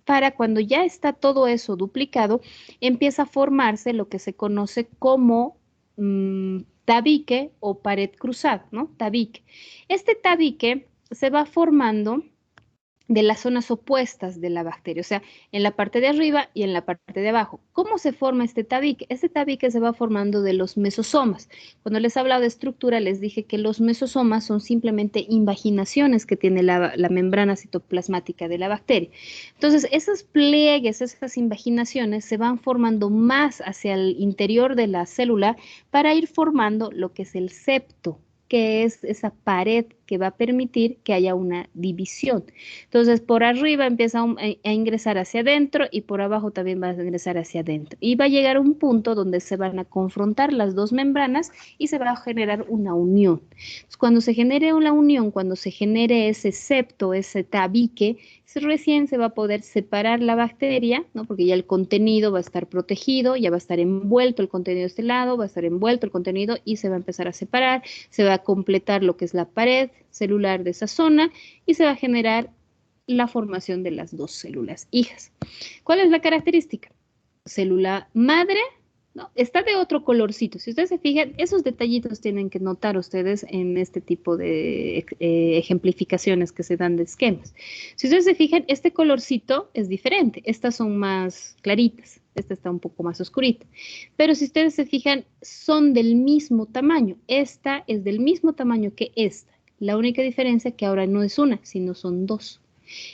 para cuando ya está todo eso duplicado, empieza a formarse lo que se conoce como tabique o pared cruzada, ¿no? Tabique. Este tabique se va formando de las zonas opuestas de la bacteria, o sea, en la parte de arriba y en la parte de abajo. ¿Cómo se forma este tabique? Este tabique se va formando de los mesosomas. Cuando les hablaba de estructura, les dije que los mesosomas son simplemente invaginaciones que tiene la membrana citoplasmática de la bacteria. Entonces, esos pliegues, esas invaginaciones se van formando más hacia el interior de la célula para ir formando lo que es el septo, que es esa pared que va a permitir que haya una división. Entonces, por arriba empieza a ingresar hacia adentro y por abajo también va a ingresar hacia adentro. Y va a llegar a un punto donde se van a confrontar las dos membranas y se va a generar una unión. Entonces, cuando se genere una unión, cuando se genere ese septo, ese tabique, recién se va a poder separar la bacteria, ¿no? Porque ya el contenido va a estar protegido, ya va a estar envuelto el contenido de este lado, va a estar envuelto el contenido y se va a empezar a separar, se va a completar lo que es la pared celular de esa zona y se va a generar la formación de las dos células hijas. ¿Cuál es la característica? Célula madre, ¿no? Está de otro colorcito. Si ustedes se fijan, esos detallitos tienen que notar ustedes en este tipo de ejemplificaciones que se dan de esquemas. Si ustedes se fijan, este colorcito es diferente. Estas son más claritas. Esta está un poco más oscurita. Pero si ustedes se fijan, son del mismo tamaño. Esta es del mismo tamaño que esta. La única diferencia es que ahora no es una, sino son dos.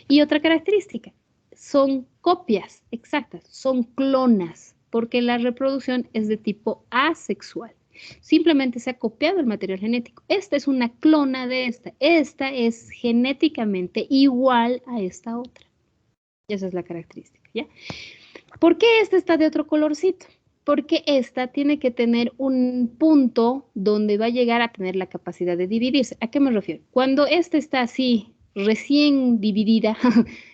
Y otra característica, son copias exactas, son clonas, porque la reproducción es de tipo asexual. Simplemente se ha copiado el material genético. Esta es una clona de esta. Esta es genéticamente igual a esta otra. Esa es la característica, ¿ya? ¿Por qué esta está de otro colorcito? Porque esta tiene que tener un punto donde va a llegar a tener la capacidad de dividirse. ¿A qué me refiero? Cuando esta está así, recién dividida,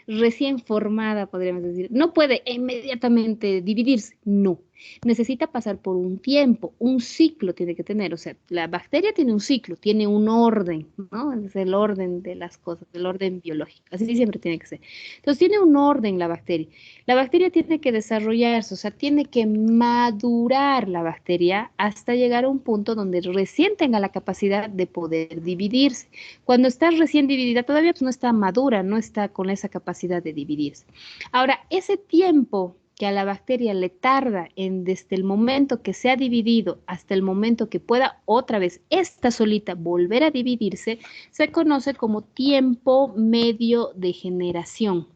recién formada, podríamos decir, no puede inmediatamente dividirse, no. Necesita pasar por un tiempo, un ciclo tiene que tener, o sea, la bacteria tiene un ciclo, tiene un orden, ¿no? Es el orden de las cosas, el orden biológico, así siempre tiene que ser. Entonces, tiene un orden la bacteria. La bacteria tiene que desarrollarse, o sea, tiene que madurar la bacteria hasta llegar a un punto donde recién tenga la capacidad de poder dividirse. Cuando está recién dividida, todavía pues, no está madura, no está con esa capacidad de dividirse. Ahora, ese tiempo que a la bacteria le tarda desde el momento que se ha dividido hasta el momento que pueda otra vez esta solita volver a dividirse, se conoce como tiempo medio de generación.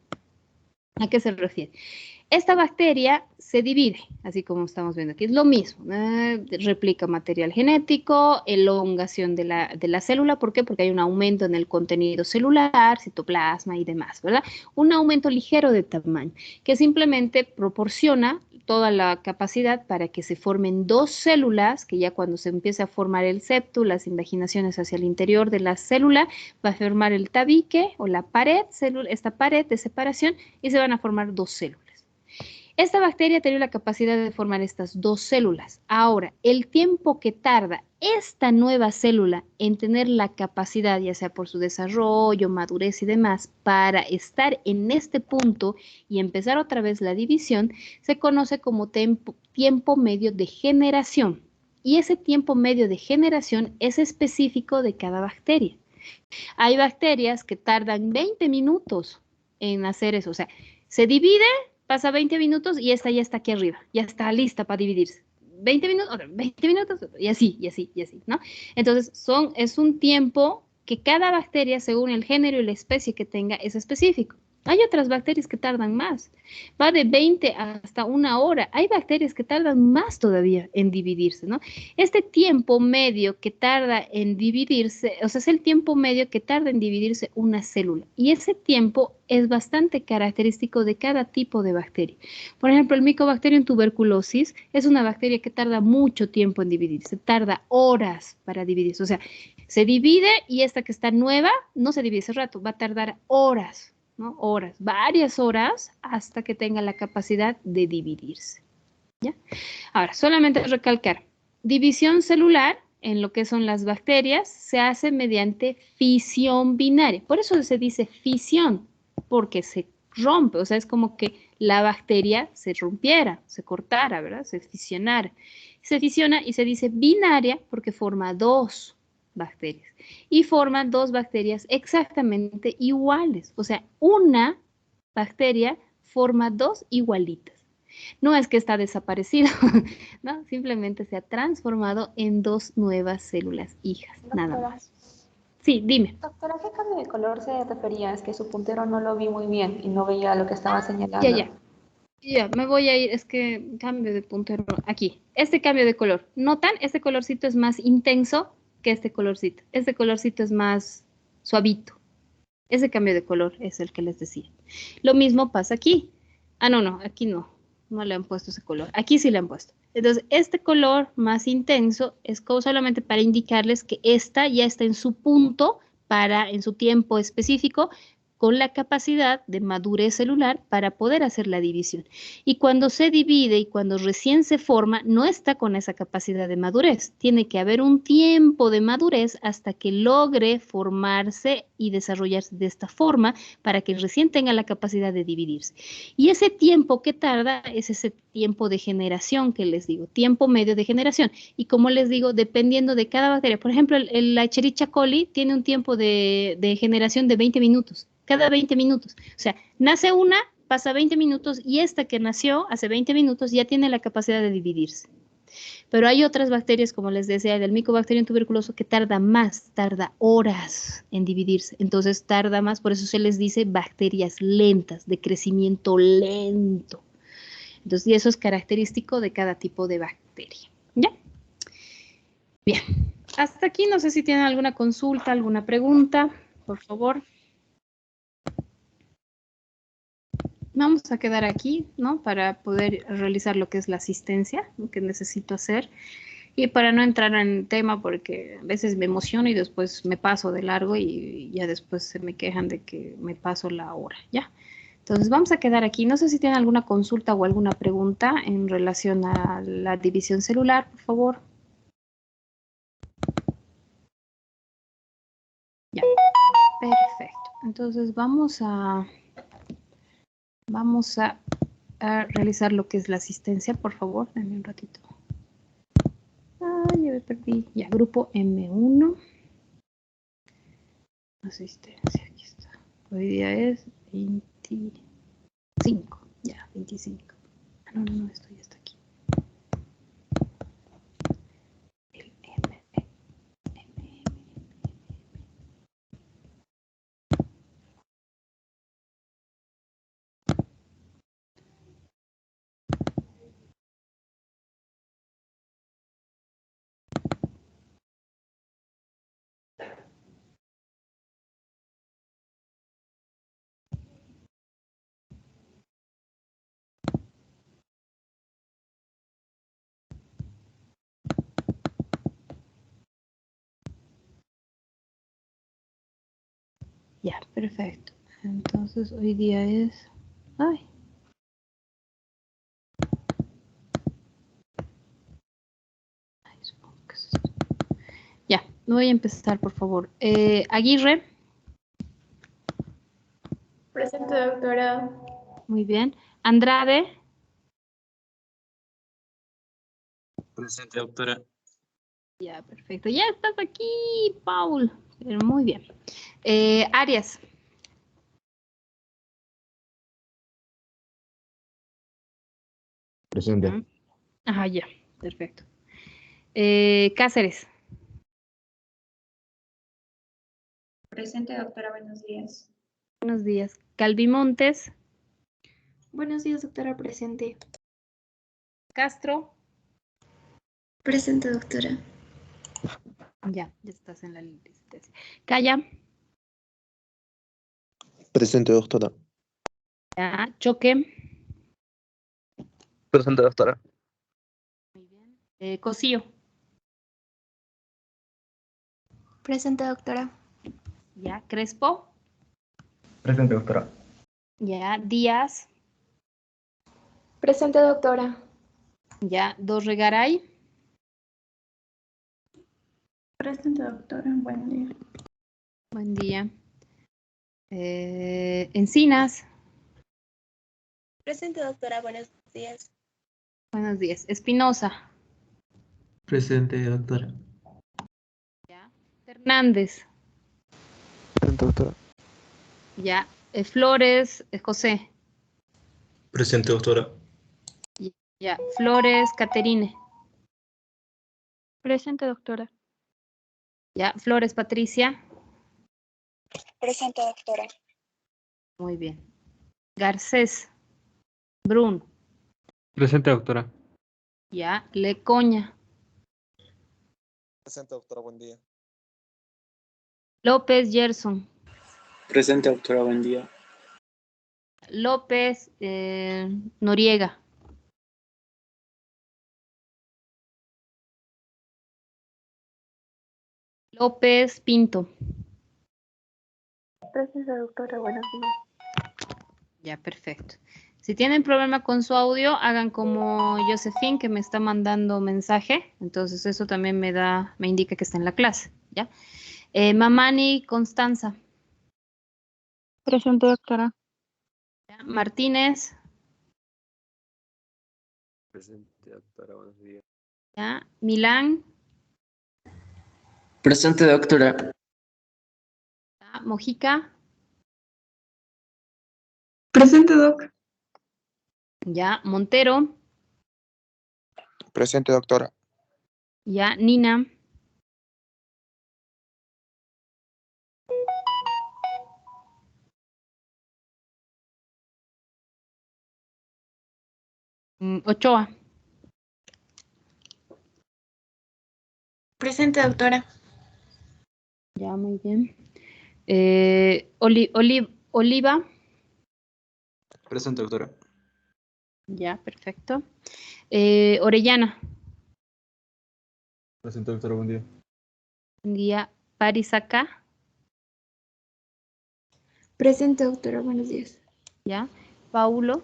¿A qué se refiere? Esta bacteria se divide, así como estamos viendo aquí, es lo mismo, replica material genético, elongación de la célula, ¿por qué? Porque hay un aumento en el contenido celular, citoplasma y demás, ¿verdad? Un aumento ligero de tamaño, que simplemente proporciona toda la capacidad para que se formen dos células, que ya cuando se empiece a formar el septo, las invaginaciones hacia el interior de la célula, va a formar el tabique o la pared, esta pared de separación, y se van a formar dos células. Esta bacteria tiene la capacidad de formar estas dos células. Ahora, el tiempo que tarda esta nueva célula en tener la capacidad, ya sea por su desarrollo, madurez y demás, para estar en este punto y empezar otra vez la división, se conoce como tiempo medio de generación. Y ese tiempo medio de generación es específico de cada bacteria. Hay bacterias que tardan 20 minutos en hacer eso. O sea, se divide, pasa 20 minutos y esta ya está aquí arriba, ya está lista para dividirse. 20 minutos, 20 minutos, y así, y así, y así, ¿no? Entonces, es un tiempo que cada bacteria, según el género y la especie que tenga, es específico. Hay otras bacterias que tardan más, va de 20 hasta una hora. Hay bacterias que tardan más todavía en dividirse, ¿no? Este tiempo medio que tarda en dividirse, o sea, es el tiempo medio que tarda en dividirse una célula. Y ese tiempo es bastante característico de cada tipo de bacteria. Por ejemplo, el Mycobacterium tuberculosis es una bacteria que tarda mucho tiempo en dividirse, tarda horas para dividirse. O sea, se divide y esta que está nueva no se divide ese rato, va a tardar horas, ¿no? Horas, varias horas hasta que tenga la capacidad de dividirse. ¿Ya? Ahora, solamente recalcar, división celular en lo que son las bacterias se hace mediante fisión binaria. Por eso se dice fisión, porque se rompe, o sea, es como que la bacteria se rompiera, se cortara, ¿verdad? Se fisionara. Se fisiona y se dice binaria porque forma dos bacterias. Y forman dos bacterias exactamente iguales. O sea, una bacteria forma dos igualitas. No es que está desaparecido, ¿no? Simplemente se ha transformado en dos nuevas células hijas, nada Doctora, más. Sí, dime. doctora, ¿a qué cambio de color se refería? Es que su puntero no lo vi muy bien y no veía lo que estaba Ya, señalando. ya. Ya, me voy a ir, es que cambio de puntero aquí. Este cambio de color. ¿Notan? Este colorcito es más intenso que este colorcito. Este colorcito es más suavito. Ese cambio de color es el que les decía. Lo mismo pasa aquí. Ah, no, aquí no. No le han puesto ese color. Aquí sí le han puesto. Entonces, este color más intenso es como solamente para indicarles que esta ya está en su punto en su tiempo específico, con la capacidad de madurez celular para poder hacer la división. Y cuando se divide y cuando recién se forma, no está con esa capacidad de madurez. Tiene que haber un tiempo de madurez hasta que logre formarse y desarrollarse de esta forma para que recién tenga la capacidad de dividirse. Y ese tiempo que tarda es ese tiempo de generación que les digo, tiempo medio de generación. Y como les digo, dependiendo de cada bacteria, por ejemplo, la Escherichia coli tiene un tiempo de generación de 20 minutos, cada 20 minutos. O sea, nace una, pasa 20 minutos y esta que nació hace 20 minutos ya tiene la capacidad de dividirse. Pero hay otras bacterias, como les decía, el Mycobacterium tuberculoso, que tarda más, tarda horas en dividirse. Entonces tarda más, por eso se les dice bacterias lentas, de crecimiento lento. Entonces, y eso es característico de cada tipo de bacteria. ¿Ya? Bien. Hasta aquí, no sé si tienen alguna consulta, alguna pregunta, por favor. Vamos a quedar aquí, ¿no? Para poder realizar lo que es la asistencia, lo que necesito hacer. Y para no entrar en tema, porque a veces me emociono y después me paso de largo y ya después se me quejan de que me paso la hora, ¿ya? Entonces vamos a quedar aquí. No sé si tienen alguna consulta o alguna pregunta en relación a la división celular, por favor. Ya, perfecto. Entonces vamos a realizar lo que es la asistencia, por favor. Dame un ratito. Ya me perdí. Ya, grupo M1. Asistencia, aquí está. Hoy día es 25. Ya, 25. No, no, esto ya está aquí. El M, M. Ya, perfecto. Entonces hoy día es... Ay. Ay, supongo que es esto. Ya, voy a empezar, por favor. Aguirre, Presente, doctora. muy bien. Andrade, Presente, doctora. ya, perfecto. Ya estás aquí, Paul. Pero muy bien. Arias, Presente. ajá, ya, perfecto. Cáceres, Presente, doctora, buenos días. buenos días. Calvimontes, Buenos días, doctora, presente. Castro, Presente, doctora. ya estás en la lista. Calla, Presente, doctora. ya. Choque, Presente, doctora. muy bien. Cosío, Presente, doctora. ya. Crespo, Presente, doctora. ya. Díaz, Presente, doctora. ya. Dorregaray, Presente, doctora, buen día. buen día. Encinas, Presente, doctora, buenos días. buenos días. Espinosa, Presente, doctora. ya. Hernández, Presente, doctora. ya. Flores, José, Presente, doctora. ya. Flores, Caterine, Presente, doctora. ya. Flores, Patricia, Presente, doctora. muy bien. Garcés, Brun, Presente, doctora. ya. Lecoña, Presente, doctora, buen día. López, Gerson, Presente, doctora, buen día. López, Noriega, López, Pinto, Presente, doctora, buenos días. ya, perfecto. Si tienen problema con su audio, hagan como Josephine que me está mandando mensaje. Entonces eso también me indica que está en la clase, ¿ya? Mamani, Constanza, Presente, doctora. ¿ya? Martínez, Presente, doctora, buenos días. ¿ya? Milán, Presente, doctora. ¿ya? Mojica, Presente, doc. ¿ya? Montero, Presente, doctora. ¿ya? Nina, Ochoa, Presente, doctora. ya, muy bien. Oliva, Presente, doctora. ya, perfecto. Orellana, Presente, doctora, buen día. buen día. Parisaca, Presente, doctora, buenos días. ya. Paulo,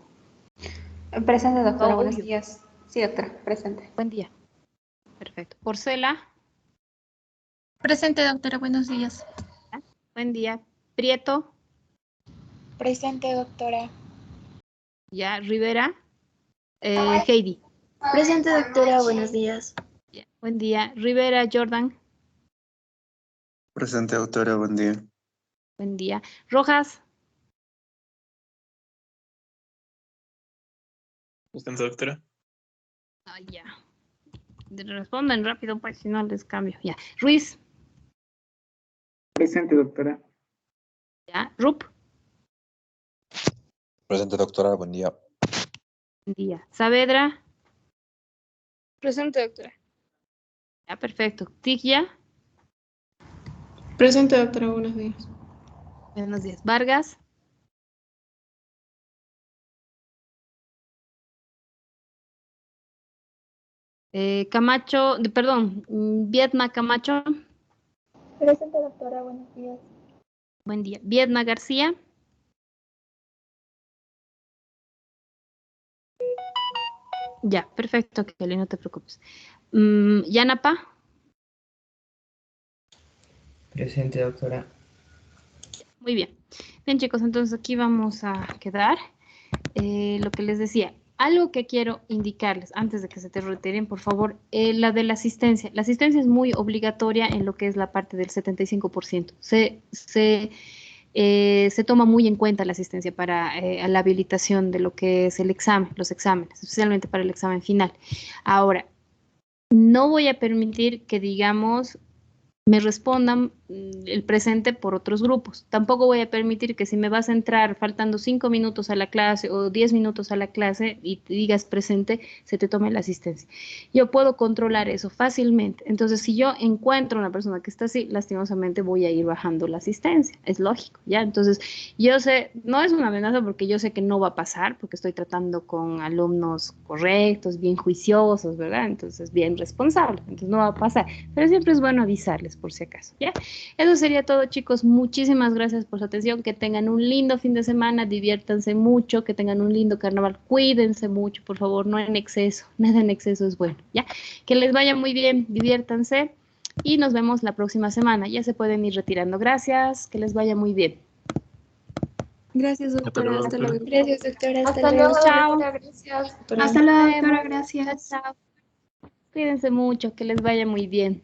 Presente, doctora, buenos Paulio, días. Sí, doctora, presente. buen día. Perfecto. Porcela, Presente, doctora, buenos días. ¿ya? Buen día. Prieto, Presente, doctora. ya. Rivera, Heidi, Presente, doctora, buenos días. ya. Buen día. Rivera, Jordan, Presente, doctora, buen día. buen día. Rojas, Presente, doctora. Ah, ya. Respondan rápido, pues, si no les cambio. Ya. Ruiz. Presente, doctora. Ya. Rup. Presente, doctora. Buen día. Buen día. Saavedra. Presente, doctora. Ya, perfecto. Tigia. Presente, doctora. Buenos días. Buenos días. Vargas. Camacho, perdón, Viedma Camacho. Presente, doctora. Buenos días. Buen día. Viedma García. Ya, perfecto, Kelly, no te preocupes. Yanapa. Presente, doctora. Muy bien. Bien, chicos, entonces aquí vamos a quedar. Lo que les decía, algo que quiero indicarles antes de que se te retiren, por favor, la de la asistencia. La asistencia es muy obligatoria en lo que es la parte del 75%. Se toma muy en cuenta la asistencia para la habilitación de lo que es el examen, los exámenes, especialmente para el examen final. Ahora, no voy a permitir que digamos me respondan el presente por otros grupos. Tampoco voy a permitir que si me vas a entrar faltando 5 minutos a la clase o 10 minutos a la clase y te digas presente, se te tome la asistencia. Yo puedo controlar eso fácilmente. Entonces, si yo encuentro una persona que está así, lastimosamente voy a ir bajando la asistencia. Es lógico, ¿ya? Entonces, yo sé, no es una amenaza porque yo sé que no va a pasar, porque estoy tratando con alumnos correctos, bien juiciosos, ¿verdad? Entonces, bien responsables. Entonces, no va a pasar. Pero siempre es bueno avisarles por si acaso, ¿ya? Eso sería todo, chicos. Muchísimas gracias por su atención. Que tengan un lindo fin de semana, diviértanse mucho, que tengan un lindo carnaval. Cuídense mucho, por favor, no en exceso. Nada en exceso es bueno, ¿ya? Que les vaya muy bien, diviértanse y nos vemos la próxima semana. Ya se pueden ir retirando. Gracias, que les vaya muy bien. Gracias, Hasta doctora. luego, Hasta doctora. luego. Gracias, doctora. Hasta Hasta luego. luego, Chao. doctora. Gracias. Hasta luego, doctora. Nos vemos. Gracias. Chao. Cuídense mucho, que les vaya muy bien.